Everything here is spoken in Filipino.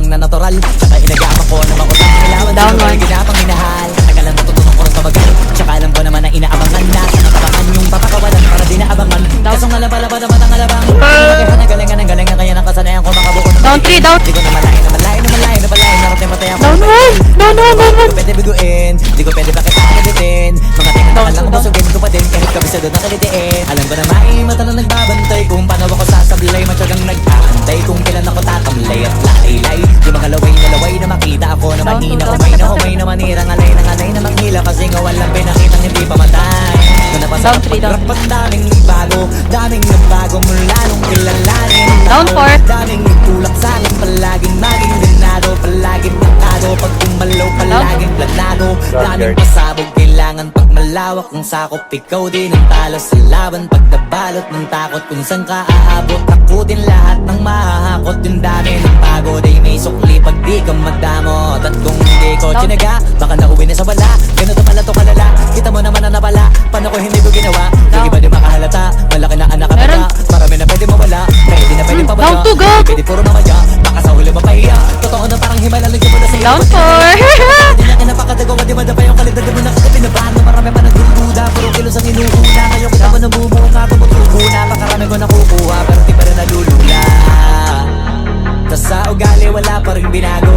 na natural. Tsaka inagaman ko na makutang kailangan. Down Sino ba one. yung ginapang minahal? Tagal lang natutunan ko rin tumagal. Tsaka alam ko naman na inaabangan na sa nakabangan yung papakawalan para di naabangan. Kaso nga lang pala ba naman ang alabang. Kaya nagalingan ng galingan kaya nakasanayan ko makabuko ng Down 3, down. di ko na malayo na malayo na malayo na malayo. Narating matay ako. Down 1. Down 1, down Di 1. ko pwede biguin, di ko pwede bakit akalitin. Mga tingin na lang busugin ko pa din kahit kabisado na kalitiin. Alam ko na maimata na nagbabantay kung paano ako sasablay. Matyagang nag-aantay kung kailan ako tatamlay at laylay. Yung mga laway na laway na makita ako na mahina. Humay na manira, ngalay na manghila. Kasi nga walang pinakitang hindi pamatay. Kung Down three, down. napasarap daming bago, daming nagbago mula nung kilalanin. Down 4. Daming nagtulak sa'kin, palaging maging ganado. Palaging tangkado, pag kumalaw palaging planado. Daming pasabog, kailangan pag malawak ng sakop. Ikaw din ang talo sa laban, pag nabalot ng takot. Kung saan ka aabot, ako din lahat ng mahahakot. Yung dami ng pagod ay may sukli pag di ka magdamot. At kung hindi ko tinaga, baka nauwi na sa wala. Ganito pala to kalala, kita mo naman na napala. Paano ko hindi ko ginawa? Yung iba di makahalata, malaki na anak ka Meron. marami na pwede mawala, pwede na pwede pabaya. Down 2, go. Pwede puro mamaya, baka sa huli mapahiya. Totoo na parang himala, lagyan mo na sa iyo. Down 4. Hindi na kinapakadagawa, di ba yung kalidad mo na kasi pinabahan na marami pa nagdududa. Puro kilos ang inuuna, ngayon kita ba namumuka, tumutubo na. Pakarami ko nakukuha, pero di pa rin nalulula. Tas sa ugali wala pa rin binago.